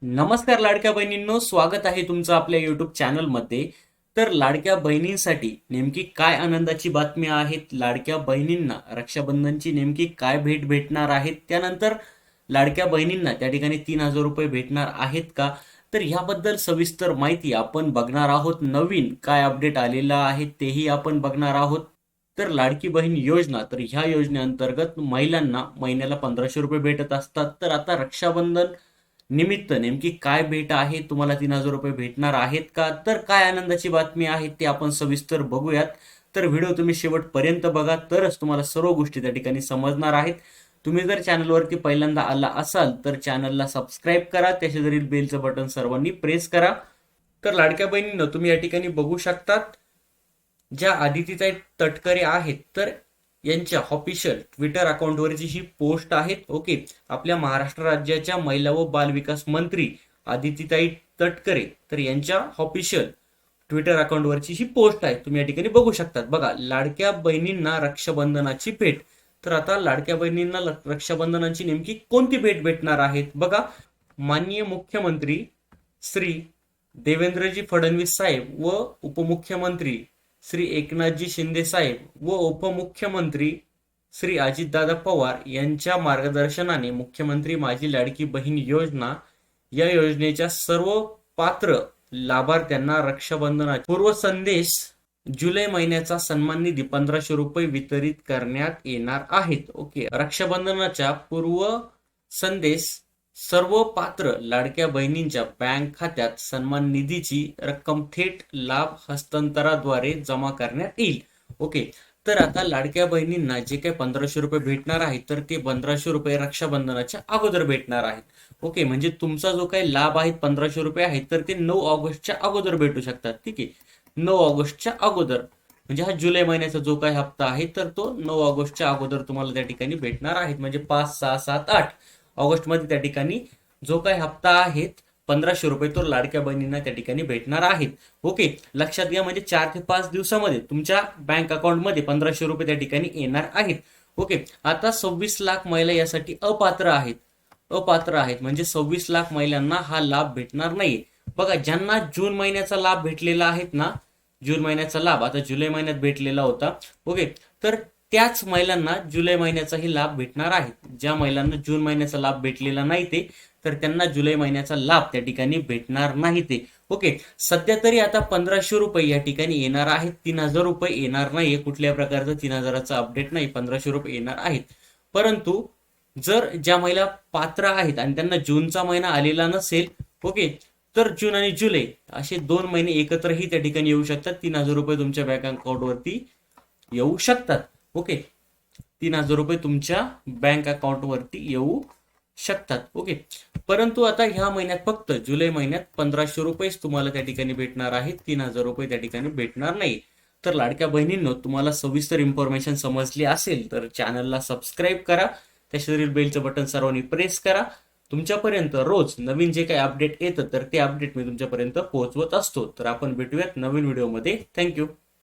नमस्कार लाडक्या बहिणींनो, स्वागत आहे तुमचं आपल्या युट्यूब चॅनलमध्ये. तर लाडक्या बहिणींसाठी नेमकी काय आनंदाची बातमी आहेत, लाडक्या बहिणींना रक्षाबंधनची नेमकी काय भेट भेटणार आहेत, त्यानंतर लाडक्या बहिणींना त्या ठिकाणी 3,000 रुपये भेटणार आहेत का, तर ह्याबद्दल सविस्तर माहिती आपण बघणार आहोत. नवीन काय अपडेट आलेला आहे तेही आपण बघणार आहोत. तर लाडकी बहीण योजना, तर ह्या योजनेअंतर्गत महिलांना महिन्याला 1,500 रुपये भेटत असतात. तर आता रक्षाबंधन निमित्त नेमकी काय भेट आहे, तुम्हाला 3,000 रुपये भेटणार आहेत का, तर काय आनंदाची बातमी आहे ते आपण सविस्तर बघूयात. तर व्हिडिओ तुम्ही शेवटपर्यंत बघा, तरच तुम्हाला सर्व गोष्टी त्या ठिकाणी समजणार आहेत. तुम्ही जर चॅनलवरती पहिल्यांदा आला असाल तर चॅनलला सबस्क्राईब करा, त्या शेजारील बेलचं बटन सर्वांनी प्रेस करा. तर लाडक्या बहिणींनो, तुम्ही या ठिकाणी बघू शकतात ज्या आदितीताई तटकरे आहेत, तर यांच्या ऑफिशियल ट्विटर अकाउंटवरची ही पोस्ट आहे. ओके, आपल्या महाराष्ट्र राज्याच्या महिला व बाल विकास मंत्री आदितीताई तटकरे, तर यांच्या ऑफिशियल ट्विटर अकाउंटवरची ही पोस्ट आहे. तुम्ही या ठिकाणी बघू शकतात. बघा, लाडक्या बहिणींना रक्षाबंधनाची भेट. तर आता लाडक्या बहिणींना रक्षाबंधनाची नेमकी कोणती भेट भेटणार आहेत? बघा, माननीय मुख्यमंत्री श्री देवेंद्रजी फडणवीस साहेब व उपमुख्यमंत्री श्री एकनाथजी शिंदे साहेब व उपमुख्यमंत्री श्री अजितदादा पवार यांच्या मार्गदर्शनाने मुख्यमंत्री माझी लाडकी बहीण योजना या योजनेच्या सर्व पात्र लाभार्थ्यांना रक्षाबंधनाचा पूर्व संदेश जुलै महिन्याचा सन्मान निधी 1,500 रुपये वितरित करण्यात येणार आहेत. ओके, रक्षाबंधनाच्या पूर्व संदेश सर्व पात्र लाडक्या बहिणींच्या बँक खात्यात सन्मान निधीची रक्कम थेट लाभ हस्तांतराद्वारे जमा करण्यात येईल. ओके, तर आता लाडक्या बहिणींना जे काही 1,500 रुपये भेटणार आहेत, तर ते 1,500 रुपये रक्षाबंधनाच्या अगोदर भेटणार आहेत. ओके, म्हणजे तुमचा जो काही लाभ आहे 1,500 रुपये आहेत, तर ते 9 ऑगस्टच्या अगोदर भेटू शकतात. ठीक आहे, 9 ऑगस्टच्या अगोदर, म्हणजे हा जुलै महिन्याचा जो काही हप्ता आहे तर तो 9 ऑगस्टच्या अगोदर तुम्हाला त्या ठिकाणी भेटणार आहेत. म्हणजे 5, 6, 7, 8 ऑगस्टमध्ये त्या ठिकाणी जो काही हप्ता आहेत 1,500 रुपये, तो लाडक्या बहिणींना त्या ठिकाणी भेटणार आहेत. ओके, लक्षात घ्या, म्हणजे 4 ते 5 दिवसामध्ये तुमच्या बँक अकाउंटमध्ये 1,500 रुपये त्या ठिकाणी येणार आहेत. ओके, आता 26 लाख महिला यासाठी अपात्र आहेत. म्हणजे 26 लाख महिलांना हा लाभ भेटणार नाहीये. बघा, ज्यांना जून महिन्याचा लाभ भेटलेला आहेत ना, जून महिन्याचा लाभ आता जुलै महिन्यात भेटलेला होता. ओके, तर त्याच महिलांना जुलै महिन्याचाही लाभ भेटणार आहे. ज्या महिलांना जून महिन्याचा लाभ भेटलेला नाही ते, तर त्यांना जुलै महिन्याचा लाभ त्या ठिकाणी भेटणार नाही ते. ओके, सध्या तरी आता 1,500 रुपये या ठिकाणी येणार आहेत. 3,000 रुपये येणार नाहीये. कुठल्या प्रकारचं 3,000चा अपडेट नाही, 1,500 रुपये येणार आहेत. परंतु जर ज्या महिला पात्र आहेत आणि त्यांना जूनचा महिना आलेला नसेल, ओके, तर जून आणि जुलै असे 2 महिने एकत्रही त्या ठिकाणी येऊ शकतात. 3,000 रुपये तुमच्या बँक अकाउंटवरती येऊ शकतात. ओके, 3,000 रुपये तुमच्या बँक अकाउंटवरती येऊ शकतात. ओके, परंतु आता ह्या महिन्यात फक्त जुलै महिन्यात 1,500 रुपयेच तुम्हाला त्या ठिकाणी भेटणार आहेत. 3,000 रुपये त्या ठिकाणी भेटणार नाही. तर लाडक्या बहिणींनो, तुम्हाला सविस्तर इन्फॉर्मेशन समजली असेल तर चॅनलला सबस्क्राईब करा, त्या शेजारील बेलचं बटन सर्वांनी प्रेस करा. तुमच्यापर्यंत रोज नवीन जे काही अपडेट येतं तर ते अपडेट मी तुमच्यापर्यंत पोहोचवत असतो. तर आपण भेटूयात नवीन व्हिडिओमध्ये. थँक्यू.